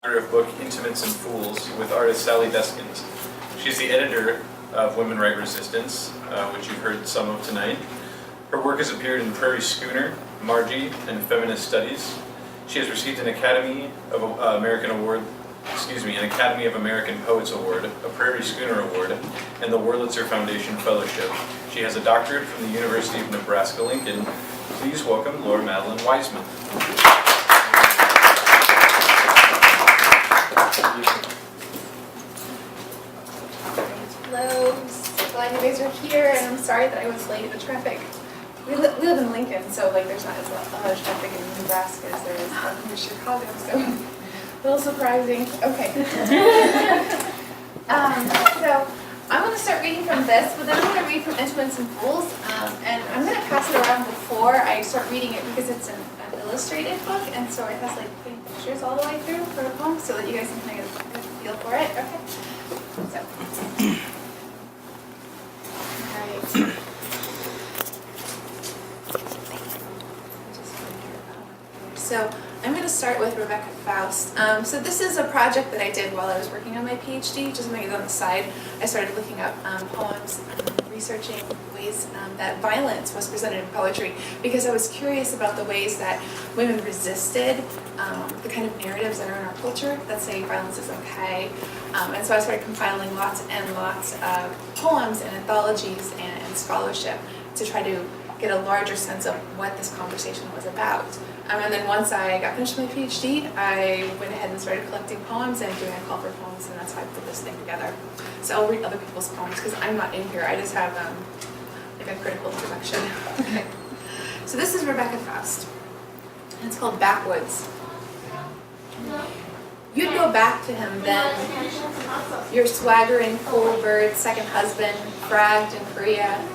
Of book Intimates and Fools with artist Sally Deskins. She's the editor of Women Write Resistance, which you've heard some of tonight. Her work has appeared in Prairie Schooner, Margie, and Feminist Studies. She has received an Academy of American Poets Award, a Prairie Schooner Award, and the Wurlitzer Foundation Fellowship. She has a doctorate from the University of Nebraska-Lincoln. Please welcome Laura Madeline Wiseman. Hello, so glad you guys are here, and I'm sorry that I was late in the traffic. We live in Lincoln, so there's not as much traffic in Nebraska as there is in Chicago, so a little surprising. Okay. So I'm going to start reading from this, but then I'm going to read from Intimates and Fools, and I'm going to pass it around before I start reading it because it's an illustrated book, and so it has pretty pictures all the way through for a poem, so that you guys can kind of get a feel for it. Okay. So I'm going to start with Rebecca Faust. So this is a project that I did while I was working on my PhD, just making it on the side. I started looking up poems, researching ways that violence was presented in poetry, because I was curious about the ways that women resisted the kind of narratives that are in our culture that say violence is okay. And so I started compiling lots and lots of poems and anthologies and scholarship to try to get a larger sense of what this conversation was about. And then once I got finished with my PhD, I went ahead and started collecting poems and doing a call for poems, and that's how I put this thing together. So I'll read other people's poems because I'm not in here. I just have a critical introduction. Okay. So this is Rebecca Faust, and it's called Backwoods. You'd go back to him then, your swaggering fool bird second husband, fragged in Korea,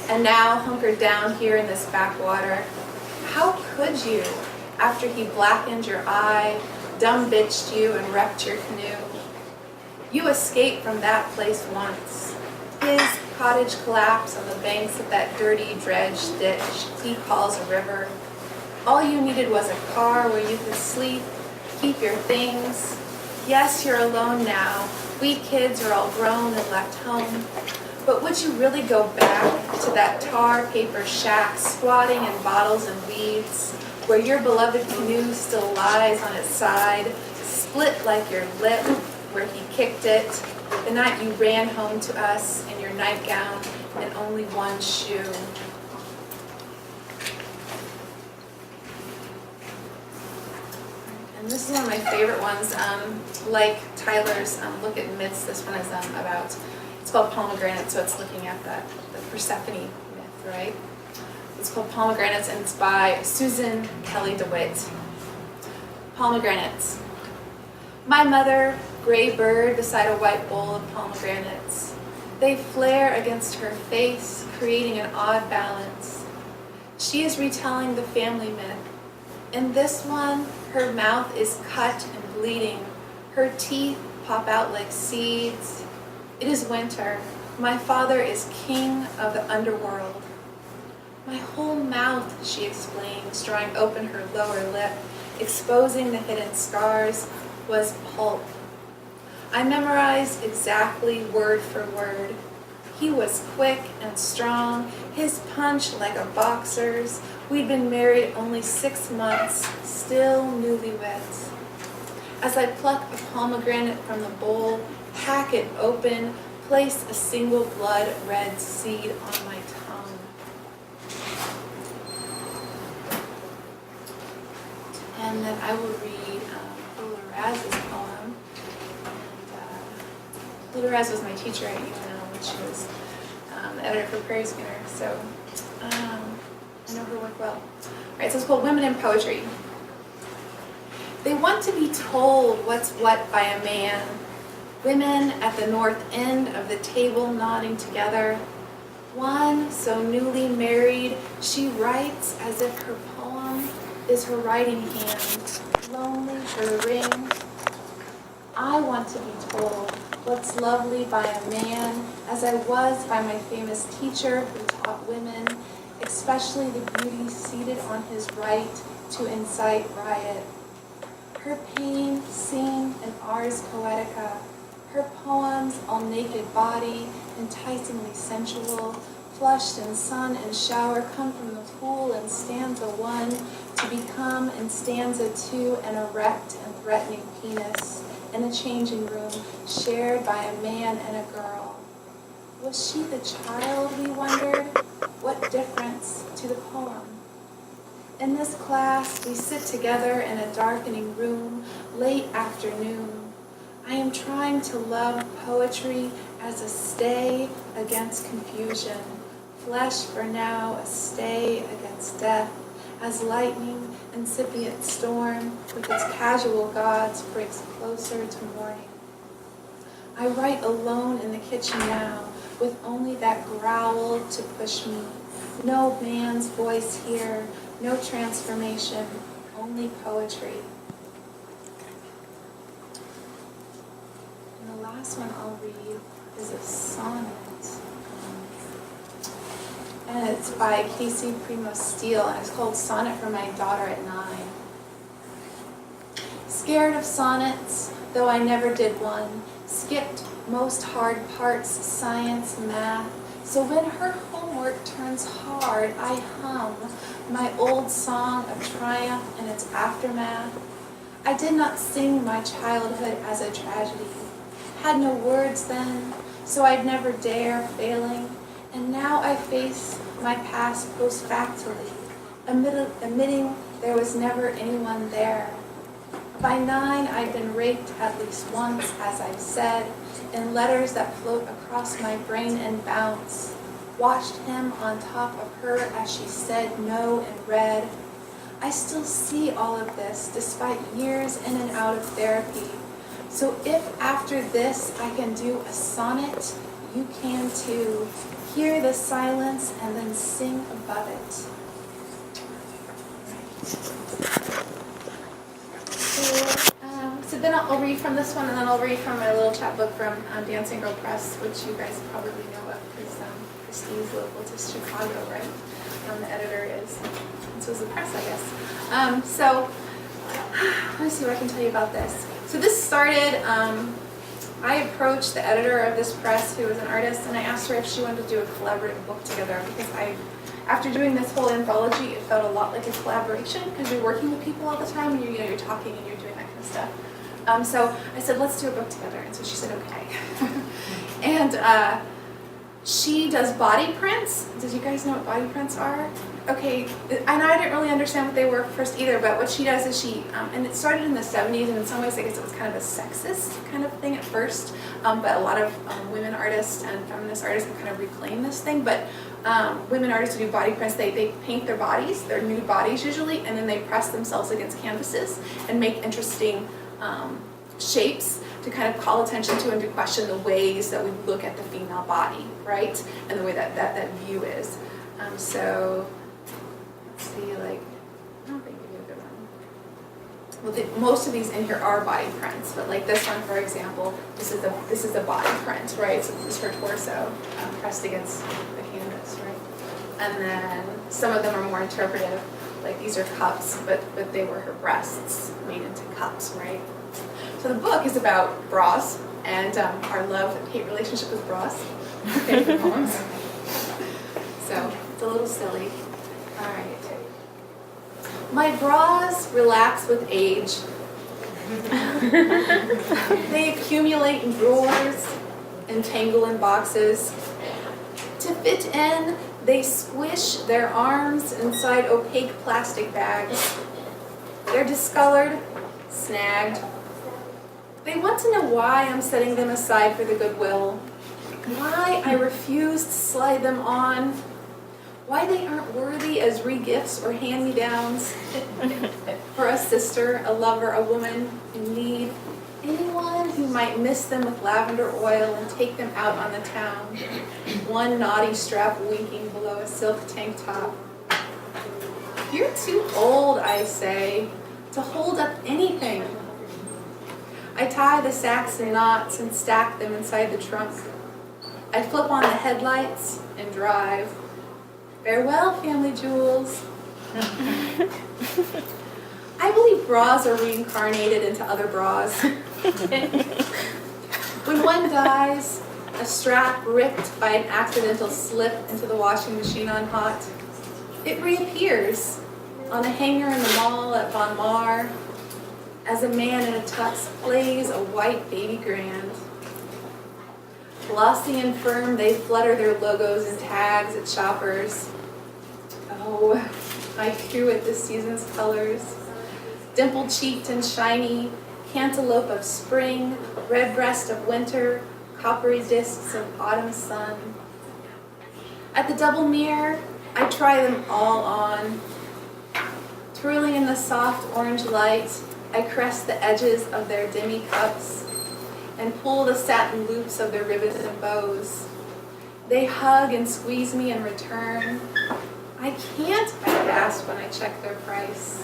and now hunkered down here in this backwater. How could you, after he blackened your eye, dumb bitched you and wrecked your canoe? You escaped from that place once. His cottage collapse on the banks of that dirty dredge ditch he calls a river. All you needed was a car where you could sleep, keep your things. Yes, you're alone now. We kids are all grown and left home. But would you really go back to that tar paper shack squatting in bottles and weeds, where your beloved canoe still lies on its side, split like your lip where he kicked it, the night you ran home to us in your nightgown and only one shoe? And this is one of my favorite ones, like Tyler's Look at Myths. This one is about, it's called Pomegranate, so it's looking at the Persephone myth, right? It's called Pomegranates, and it's by Susan Kelly DeWitt. Pomegranates. My mother, gray bird beside a white bowl of pomegranates. They flare against her face, creating an odd balance. She is retelling the family myth. In this one, her mouth is cut and bleeding. Her teeth pop out like seeds. It is winter. My father is king of the underworld. My whole mouth, she explains, drawing open her lower lip, exposing the hidden scars, was pulp. I memorized exactly word for word. He was quick and strong, his punch like a boxer's. We'd been married only 6 months, still newlyweds. As I pluck a pomegranate from the bowl, hack it open, place a single blood-red seed on my tongue. And then I will read Lola Raz's poem. Lola Raz was my teacher at UNL when she was the editor for Prairie Schooner, so I know her work well. All right, so it's called Women in Poetry. They want to be told what's what by a man. Women at the north end of the table nodding together. One so newly married, she writes as if her poem is her writing hand, lonely for the ring. I want to be told what's lovely by a man, as I was by my famous teacher who taught women, especially the beauty seated on his right to incite riot. Her pain seemed Ars Poetica. Her poems, all naked body, enticingly sensual, flushed in sun and shower, come from the pool in stanza 1 to become in stanza 2 an erect and threatening penis in a changing room shared by a man and a girl. Was she the child, we wondered? What difference to the poem? In this class, we sit together in a darkening room, late afternoon. I am trying to love poetry as a stay against confusion, flesh for now a stay against death, as lightning, incipient storm, with its casual gods, breaks closer to morning. I write alone in the kitchen now, with only that growl to push me. No man's voice here, no transformation, only poetry. And the last one I'll read is a sonnet. And it's by Casey Primo Steele, and it's called Sonnet for My Daughter at 9. Scared of sonnets, though I never did one, skipped most hard parts, science, math, so when her homework turns hard, I hum my old song of triumph and its aftermath. I did not sing my childhood as a tragedy, had no words then, so I'd never dare failing, and now I face my past post-factually, admitting there was never anyone there. By 9, I'd been raped at least once, as I've said, in letters that float across my brain and bounce. Watched him on top of her as she said no in red. I still see all of this, despite years in and out of therapy. So if after this I can do a sonnet, you can too. Hear the silence and then sing above it. So then I'll read from this one, and then I'll read from my little chapbook from Dancing Girl Press, which you guys probably know of, because Christy's local to Chicago, right? The editor is, and so is the press, I guess. So let me see what I can tell you about this. So this started, I approached the editor of this press, who was an artist, and I asked her if she wanted to do a collaborative book together, because after doing this whole anthology, it felt a lot like a collaboration, because you're working with people all the time, and you're talking and you're doing that kind of stuff. So I said, let's do a book together, and so she said, okay. And she does body prints. Did you guys know what body prints are? Okay, and I didn't really understand what they were first either, but what she does is she, and it started in the 70s, and in some ways I guess it was kind of a sexist kind of thing at first, but a lot of women artists and feminist artists have kind of reclaimed this thing, but women artists who do body prints, they paint their bodies, their nude bodies usually, and then they press themselves against canvases and make interesting shapes to kind of call attention to and to question the ways that we look at the female body, right? And the way that view is. So, let's see, like, I don't think we did a good one. Well, most of these in here are body prints, but like this one, for example, this is the body print, right? So this is her torso pressed against the canvas, right? And then some of them are more interpretive, like these are cups, but they were her breasts made into cups, right? So the book is about bras and our love and hate relationship with bras. Favorite poems. So it's a little silly. All right. My bras relax with age. They accumulate in drawers, entangle in boxes. To fit in, they squish their arms inside opaque plastic bags. They're discolored, snagged. They want to know why I'm setting them aside for the goodwill, why I refuse to slide them on, why they aren't worthy as re-gifts or hand-me-downs for a sister, a lover, a woman in need, anyone who might miss them with lavender oil and take them out on the town, one naughty strap winking below a silk tank top. You're too old, I say, to hold up anything. I tie the sacks in knots and stack them inside the trunk. I flip on the headlights and drive. Farewell, family jewels. I believe bras are reincarnated into other bras. When one dies, a strap ripped by an accidental slip into the washing machine on hot, it reappears on a hanger in the mall at Von Mar as a man in a tux plays a white baby grand. Glossy and firm, they flutter their logos and tags at shoppers. Oh, I cue at this season's colors. Dimple-cheeked and shiny, cantaloupe of spring, red breast of winter, coppery discs of autumn sun. At the double mirror, I try them all on. Twirling in the soft orange light, I crest the edges of their demi-cups and pull the satin loops of their ribbons and bows. They hug and squeeze me in return. I can't, I gasp when I check their price.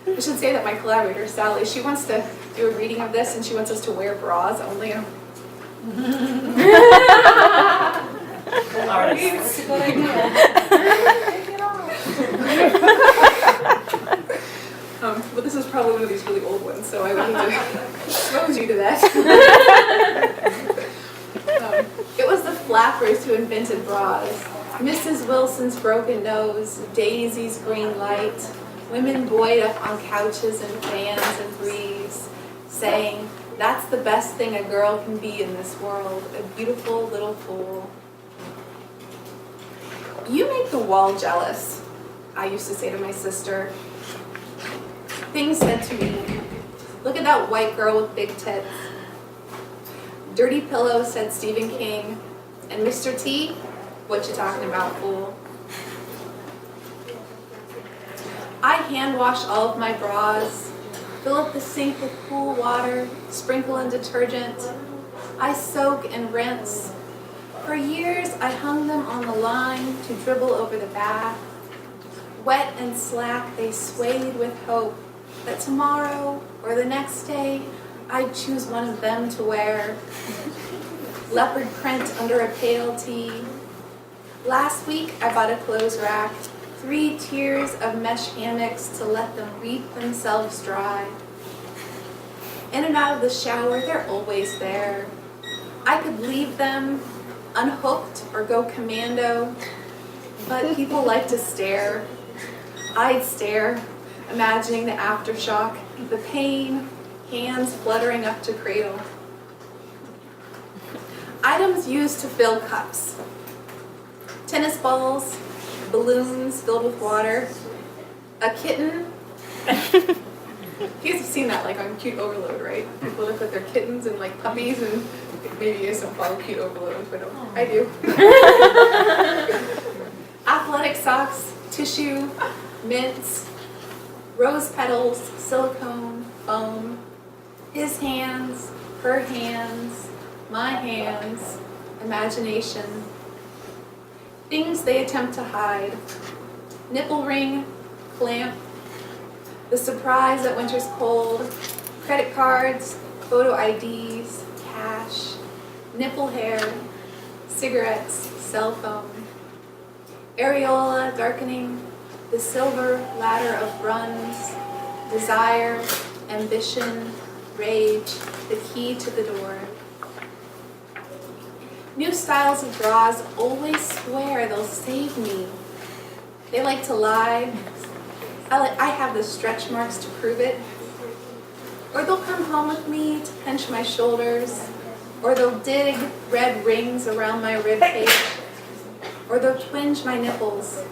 I should say that my collaborator, Sally, she wants to do a reading of this and she wants us to wear bras only. That's a good idea. But this is probably one of these really old ones, so I wanted to expose you to that. It was the flappers who invented bras. Mrs. Wilson's broken nose, Daisy's green light, women buoyed up on couches and fans and breeze, saying, "That's the best thing a girl can be in this world, a beautiful little fool." "You make the wall jealous," I used to say to my sister. Things said to me, "Look at that white girl with big tits." "Dirty pillow," said Stephen King. And Mr. T, "What you talking about, fool?" I hand wash all of my bras, fill up the sink with cool water, sprinkle in detergent. I soak and rinse. For years I hung them on the line to dribble over the bath. Wet and slack, they swayed with hope that tomorrow or the next day I'd choose one of them to wear. Leopard print under a pale tee. Last week I bought a clothes rack, 3 tiers of mesh hammocks to let them weep themselves dry. In and out of the shower, they're always there. I could leave them unhooked or go commando, but people like to stare. I'd stare, imagining the aftershock, the pain, hands fluttering up to cradle. Items used to fill cups. Tennis balls, balloons filled with water, a kitten. You guys have seen that like on Cute Overload, right? People that put their kittens and like puppies, and maybe you guys don't follow Cute Overload on Twitter. I do. Athletic socks, tissue, mints, rose petals, silicone, foam, his hands, her hands, my hands, imagination. Things they attempt to hide. Nipple ring, clamp, the surprise that winter's cold, credit cards, photo IDs, cash, nipple hair, cigarettes, cell phone. Areola darkening, the silver ladder of runs, desire, ambition, rage, the key to the door. New styles of bras always swear they'll save me. They like to lie. I have the stretch marks to prove it. Or they'll come home with me to pinch my shoulders. Or they'll dig red rings around my ribcage. Or they'll twinge my nipples.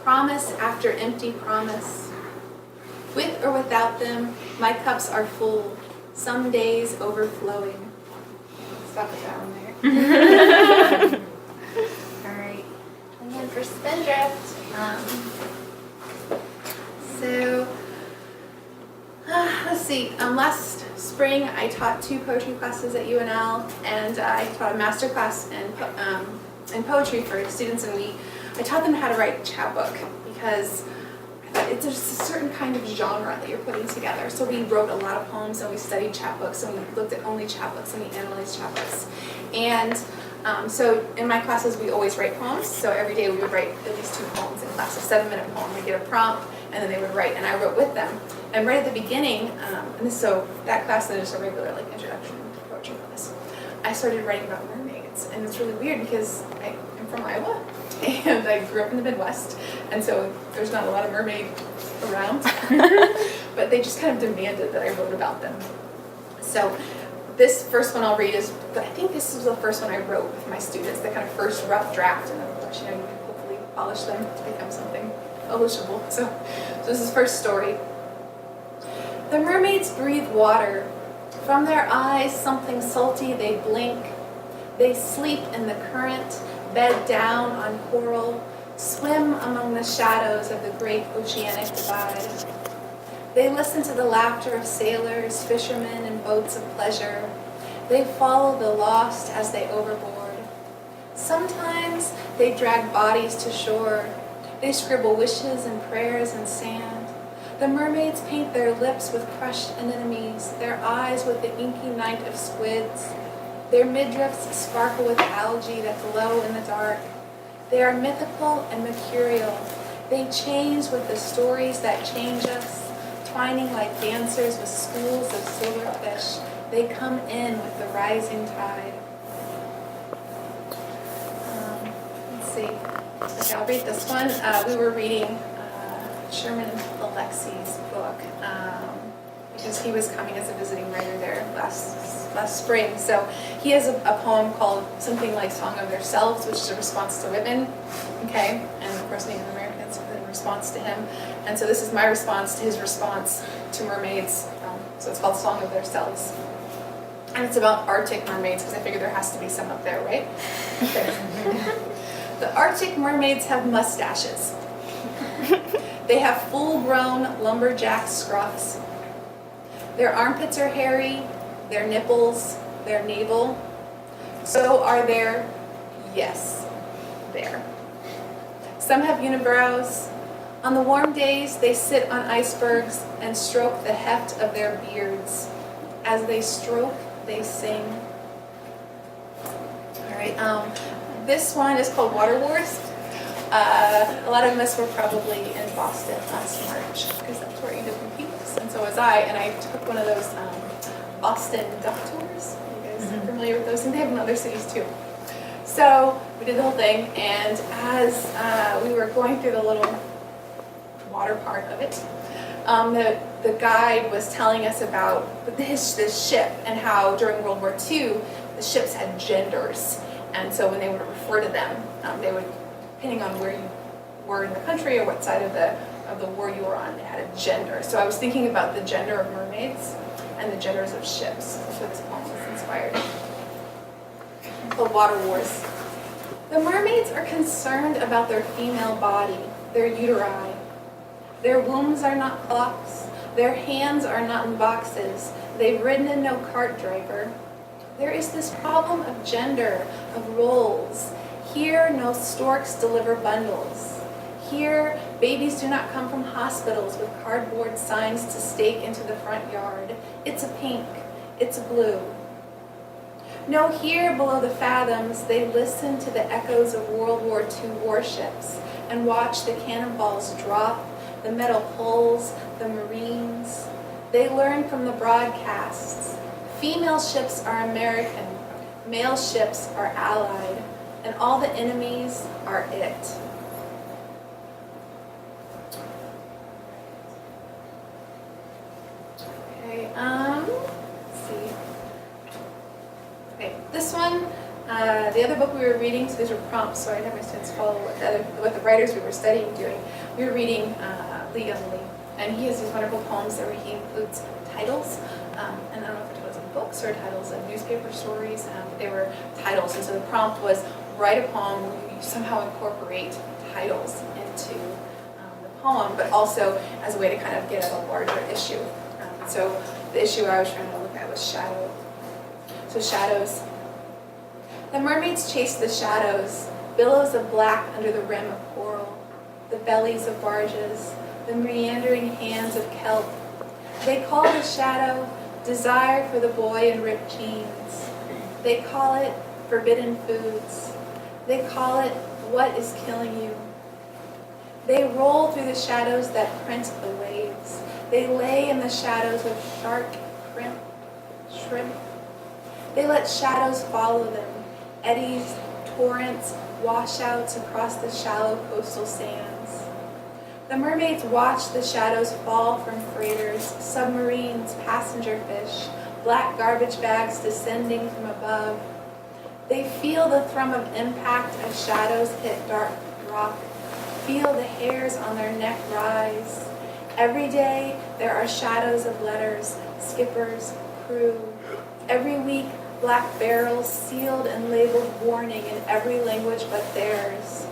Promise after empty promise. With or without them, my cups are full, some days overflowing. Stop it down there. Alright, and then for Spindrift, let's see, last spring I taught 2 poetry classes at UNL, and I taught a master class in poetry for students, and I taught them how to write chapbook, because I thought there's a certain kind of genre that you're putting together. So we wrote a lot of poems, and we studied chapbooks, and we looked at only chapbooks, and we analyzed chapbooks. And so in my classes, we always write poems. So every day we would write at least 2 poems in class, a 7-minute poem. We'd get a prompt, and then they would write, and I wrote with them. And right at the beginning, so that class then is a regular like introduction to poetry class. I started writing about mermaids, and it's really weird because I'm from Iowa, and I grew up in the Midwest, and so there's not a lot of mermaid around, but they just kind of demanded that I wrote about them. So this first one I'll read is, I think this is the first one I wrote with my students, the kind of first rough draft, and then of course, you can hopefully polish them to become something publishable. So this is the first story. The mermaids breathe water. From their eyes, something salty they blink. They sleep in the current, bed down on coral, swim among the shadows of the great oceanic divide. They listen to the laughter of sailors, fishermen, and boats of pleasure. They follow the lost as they overboard. Sometimes they drag bodies to shore. They scribble wishes and prayers in sand. The mermaids paint their lips with crushed anemones, their eyes with the inky night of squids. Their midriffs sparkle with algae that glow in the dark. They are mythical and mercurial. They change with the stories that change us, twining like dancers with schools of silverfish. They come in with the rising tide. Let's see. Okay, I'll read this one. We were reading Sherman Alexi's book because he was coming as a visiting writer there last spring. So he has a poem called something like Song of Their Selves, which is a response to women, okay? And of course Native Americans in response to him. And so this is my response to his response to mermaids. So it's called Song of Their Selves. And it's about Arctic mermaids because I figured there has to be some up there, right? Okay. The Arctic mermaids have mustaches. They have full-grown lumberjack scruffs. Their armpits are hairy, their nipples, their navel. So are their, yes, there. Some have unibrows. On the warm days, they sit on icebergs and stroke the heft of their beards. As they stroke, they sing. All right, this one is called Water Wars. A lot of us were probably in Boston last March because that's where Edith competes, and so was I. And I took one of those Boston duck tours. You guys are familiar with those? And they have in other cities too. So we did the whole thing, and as we were going through the little water part of it, the guide was telling us about this ship and how during World War II the ships had genders, and so when they would refer to them, they would, depending on where you were in the country or what side of the war you were on, it had a gender. So I was thinking about the gender of mermaids and the genders of ships. That's where this poem was inspired. It's called Water Wars. The mermaids are concerned about their female body, their uteri. Their wombs are not clocks. Their hands are not in boxes. They've ridden in no cart driver. There is this problem of gender, of roles. Here, no storks deliver bundles. Here, babies do not come from hospitals with cardboard signs to stake into the front yard. It's a pink. It's a blue. No, here, below the fathoms, they listen to the echoes of World War II warships and watch the cannonballs drop, the metal hulls, the Marines. They learn from the broadcasts. Female ships are American. Male ships are Allied. And all the enemies are it. Okay, let's see. Okay, this one, the other book we were reading, so these were prompts, so I'd have my students follow what the writers we were studying doing. We were reading Lee Young Lee, and he has these wonderful poems where he includes titles, and I don't know if they're titles of books or titles of newspaper stories, but they were titles, and so the prompt was write a poem where you somehow incorporate titles into the poem, but also as a way to kind of get at a larger issue. So the issue I was trying to look at was shadow. So shadows. The mermaids chase the shadows, billows of black under the rim of coral, the bellies of barges, the meandering hands of kelp. They call the shadow desire for the boy in ripped jeans. They call it forbidden foods. They call it what is killing you. They roll through the shadows that print the waves. They lay in the shadows of shrimp. They let shadows follow them, eddies, torrents, washouts across the shallow coastal sands. The mermaids watch the shadows fall from freighters, submarines, passenger fish, black garbage bags descending from above. They feel the thrum of impact as shadows hit dark rock, feel the hairs on their neck rise. Every day there are shadows of letters, skippers, crew. Every week, black barrels sealed and labeled warning in every language but theirs.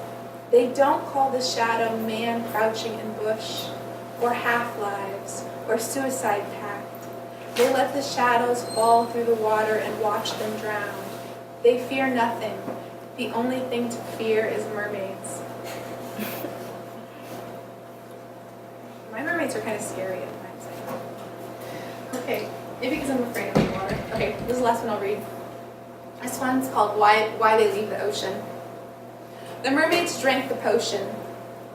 They don't call the shadow man crouching in bush, or half-lives, or suicide pact. They let the shadows fall through the water and watch them drown. They fear nothing. The only thing to fear is mermaids. My mermaids are kind of scary at times. Okay, maybe because I'm afraid of the water. Okay, this is the last one I'll read. This one's called Why They Leave the Ocean. The mermaids drank the potion.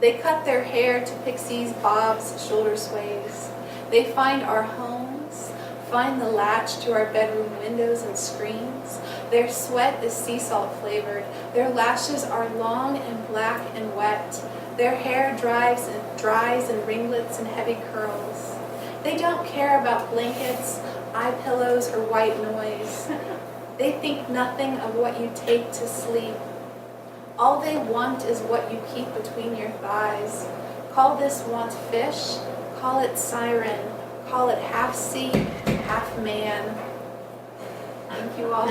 They cut their hair to pixies, bobs, shoulder sways. They find our homes, find the latch to our bedroom windows and screens. Their sweat is sea salt flavored. Their lashes are long and black and wet. Their hair dries in ringlets and heavy curls. They don't care about blankets, eye pillows, or white noise. They think nothing of what you take to sleep. All they want is what you keep between your thighs. Call this want fish, call it siren, call it half sea, half man. Thank you all.